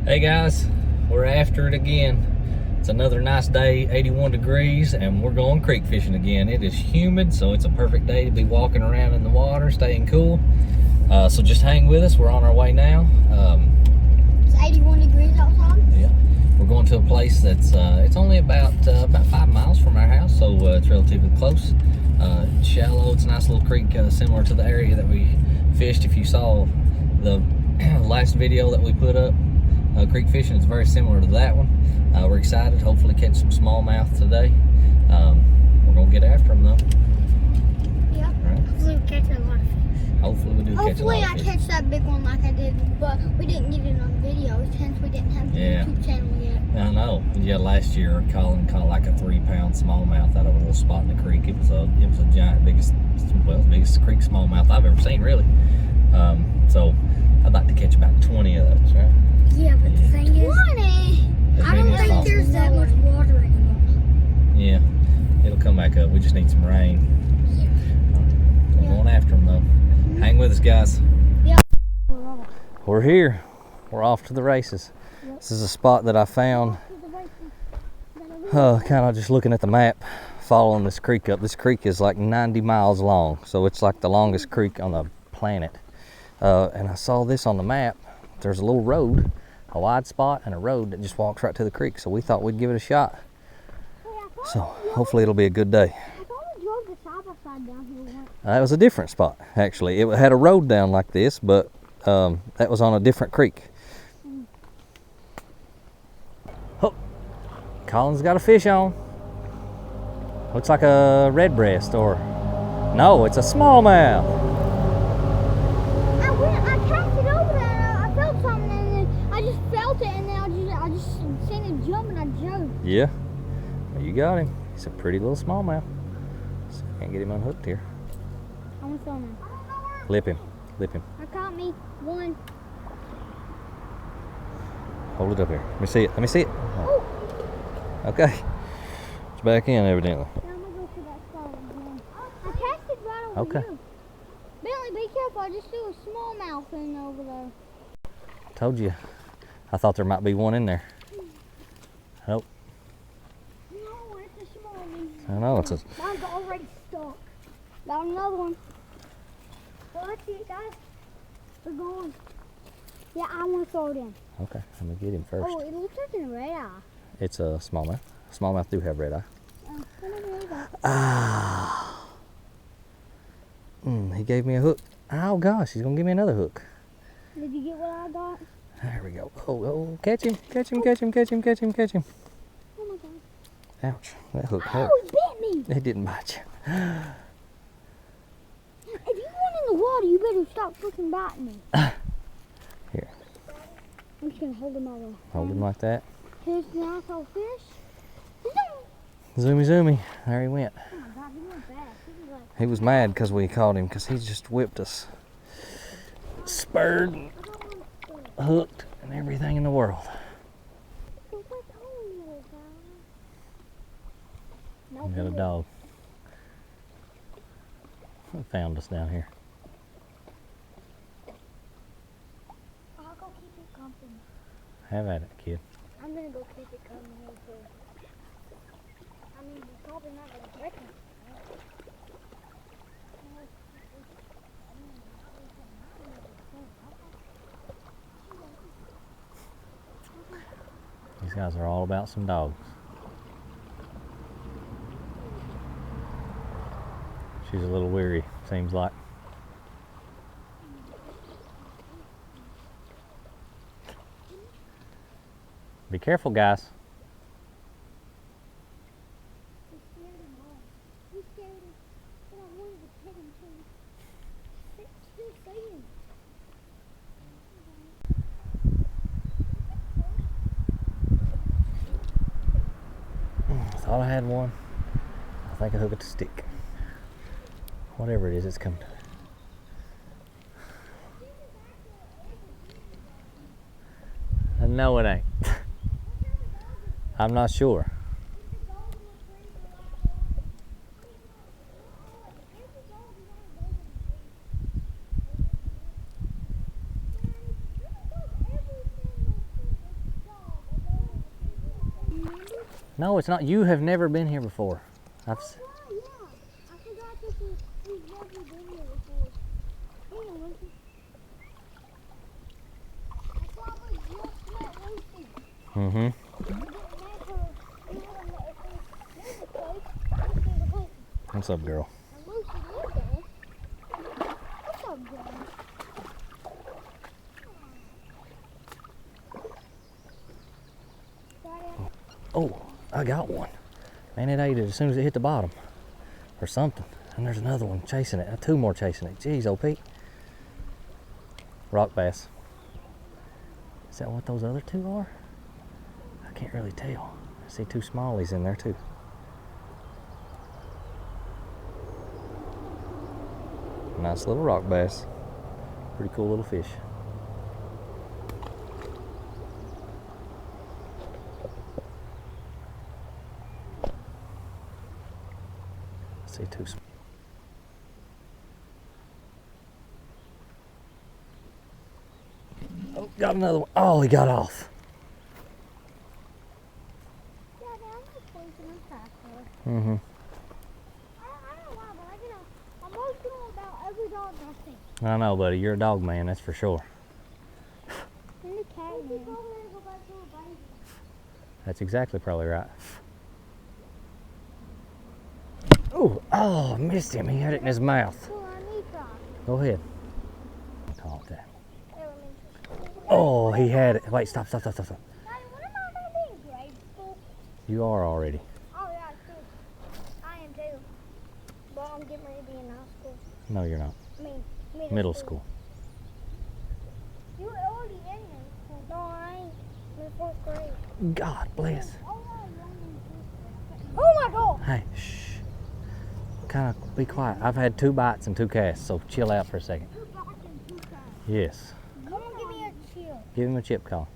Hey guys, we're after it again. It's another nice day, 81 degrees, and we're going creek fishing again. It is humid, so it's a perfect day to be walking around in the water, staying cool. So just hang with us. We're on our way now. It's 81 degrees outside. Yeah, we're going to a place that's it's only about 5 miles from our house, so it's relatively close. Shallow. It's a nice little creek, similar to the area that we fished. If you saw the last video that we put up, creek fishing, is very similar to that one. We're excited. Hopefully catch some smallmouth today. We're gonna get after them though. Yeah. Right. Hopefully we catch a lot of fish. Hopefully we do catch a lot Hopefully of I fish. catch that big one like I did, but we didn't get it on video since we didn't have the YouTube channel yet. I know. Yeah, last year Colin caught like a 3-pound smallmouth out of a little spot in the creek. It was a giant, biggest creek smallmouth I've ever seen, really. So I'd like to catch about 20 of those, right? Yeah, but the thing is, 20. I don't think there's that much water anymore. Yeah, it'll come back up. We just need some rain. Yeah. We're going after them though. Hang with us, guys. Yeah. We're here. We're off to the races. Yep. This is a spot that I found kind of just looking at the map, following this creek up. This creek is like 90 miles long, so it's like the longest creek on the planet. And I saw this on the map. There's a little road, a wide spot, and a road that just walks right to the creek, so we thought we'd give it a shot. So hopefully it'll be a good day. I thought we drove the side by side down here once. That was a different spot, actually. It had a road down like this, but that was on a different creek. Oh, Colin's got a fish on. Looks like a redbreast, or no, it's a smallmouth. I cast it over there and I felt something, and then I just felt it, and then I just seen it jump and I jumped. Yeah, you got him. He's a pretty little smallmouth. So can't get him unhooked here. I want to film him. Lip him. I caught me one. Hold it up here. Let me see it. Oh. Okay. It's back in, evidently. Now I'm going to go to that spot again. I cast it right over Okay. here. Bentley, be careful. I just threw a smallmouth in over there. Told you. I thought there might be one in there. Nope. No, it's a small one. I know it's a... Mine's already stuck. Got another one. Well, let's see it, guys. We're going. Yeah, I want to throw it in. Okay, let me get him first. Oh, it looks like a red eye. It's a smallmouth. Smallmouth do have red eye. Red Ah. He gave me a hook. Oh gosh, he's gonna give me another hook. Did you get what I got? There we go. Oh, catch him. Oh my god. Ouch, that hook hurt. Oh, it bit me. It didn't bite you. If you want in the water, you better stop freaking biting me. Here. I'm just gonna hold him over. Hold him like that. Here's the nice old fish. Zoomy. There he went. Oh my god, he went back. He was like, He was mad because we caught him, because he just whipped us. Spurred, and hooked, and everything in the world. We got a dog. He found us down here. I'll go keep it company. Have at it, kid. I'm gonna go keep it company too. I mean, you're probably not gonna break it. These guys are all about some dogs. She's a little weary, seems like. Be careful, guys. Thought I had one. I think I hooked a stick. Whatever it is, it's coming. No, it ain't. I'm not sure. No, it's not. You have never been here before. I've, Oh, yeah. I forgot this is, we've never been here before. Hey, Lucy. I probably just met Lucy. mm-hmm. What's up, girl? What's up, girl? Oh, I got one. Man, it ate it as soon as it hit the bottom. Or something. And there's another one chasing it. Two more chasing it. Jeez, OP. Rock bass. Is that what those other two are? I can't really tell. I see two smallies in there too. Nice little rock bass. Pretty cool little fish. I see two. Oh, got another one. Oh, he got off. Mm-hmm. I don't know why, but I get emotional about every dog I see. I know, buddy. You're a dog man, that's for sure. And the cat man. That's exactly probably right. Oh, I missed him. He had it in his mouth. Go ahead. Call it that. Oh, he had it. Wait, stop. Daddy, when am I going to be in grade school? You are already. Oh, yeah, too. I am too. But I'm getting ready to be in high school. No, you're not. I mean, Middle school. You were already in middle school. No, I ain't. I'm in 4th grade. God bless. Oh my God! Hey, shh. Kind of be quiet. I've had 2 bites and 2 casts, so chill out for a second. Yes. Come on, give me a chill. Give him a chip call.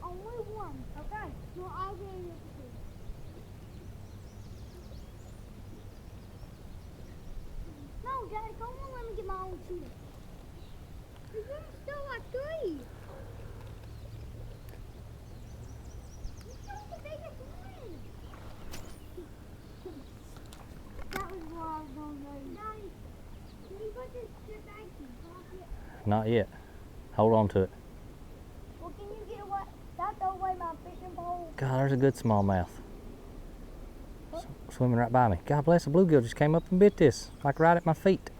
Only one. Okay. No, I'll give you a chill. No, Daddy, come on, let me get my own chill. You're still like 3. You chose the biggest one. That was what I was going to do. Daddy, can you put this chip back in your pocket? Not yet. Hold on to it. Well, can you get away? Don't throw away my fishing pole. God, there's a good smallmouth. Swimming right by me. God bless, a bluegill just came up and bit this, like right at my feet.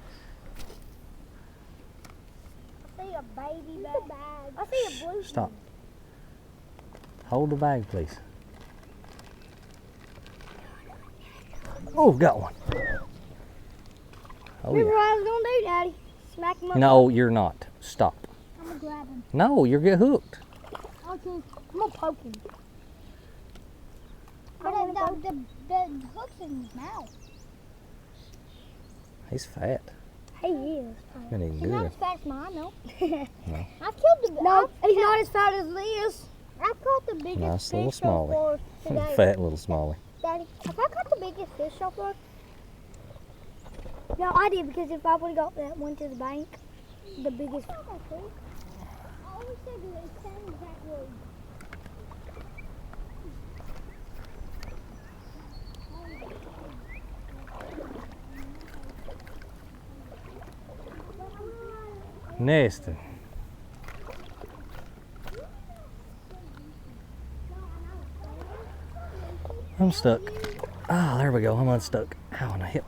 I see a baby bag. I see a blue. Stop. Hold the bag, please. Oh, got one. Oh, Remember yeah. what I was gonna do, Daddy? Smack him up. No, you're not. Stop. I'm gonna grab him. No, you're get hooked. Okay. I'm gonna poke him. But the hook's in his mouth. He's fat. He is. Been eating He's not good. as fat as mine, though. No. I've killed the. No, he's not as fat as this. I've caught the biggest Nice little fish so far today. Fat little smallie. Daddy, have I caught the biggest fish so far? No, I did, because if I would have got that one to the bank, the biggest. I always said the same exact word. Nesting. I'm stuck. Ah, there we go. I'm unstuck. Ow, on the hip.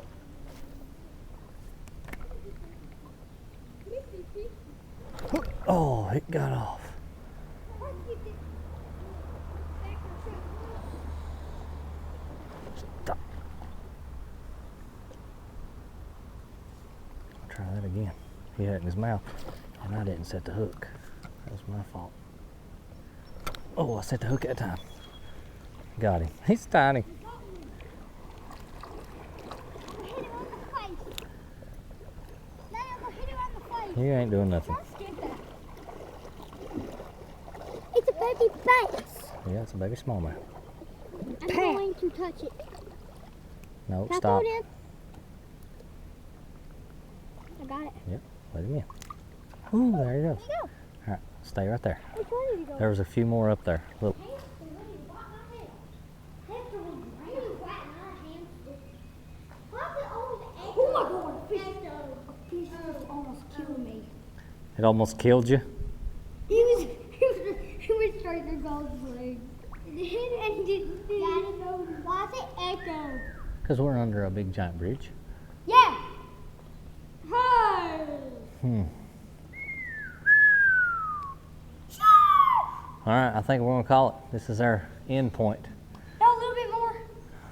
Oh, it got off. Stop. I'll try that again. He had it in his mouth, and I didn't set the hook. That was my fault. Oh, I set the hook at a time. Got him. He's tiny. You ain't doing nothing. It's a baby face. Yeah, it's a baby smallmouth. I'm going to touch it. No, Can I stop. throw it in? I got it. Yep, let him in. Ooh, there he goes. There you go. All right, stay right there. Which one did you go? There was a few more up there. Look. It almost killed you. He was trying to go blue. And didn't go. Why is it echo? Because we're under a big giant bridge. Yeah. Hey. All right, I think we're gonna call it. This is our end point. No, a little bit more.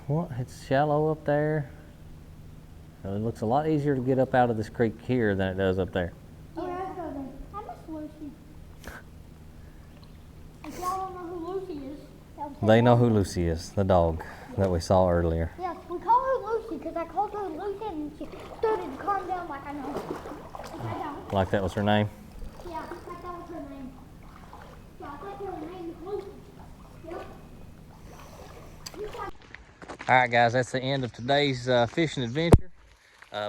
Well, it's shallow up there. So it looks a lot easier to get up out of this creek here than it does up there. Oh, yeah, let's go then. I miss Lucy. If y'all don't know who Lucy is, They know who Lucy is, the dog that we saw earlier. yes, we call her Lucy because I called her Lucy and she started to calm down like I know. Like I don't. Like that was her name. Yeah, like that was her name. So I thought her name was Lucy. Yep. All right, guys, that's the end of today's fishing adventure.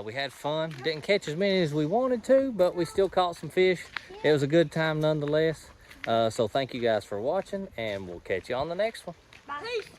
We had fun. Didn't catch as many as we wanted to, but we still caught some fish. It was a good time nonetheless. So thank you guys for watching, and we'll catch you on the next one. Bye. Peace.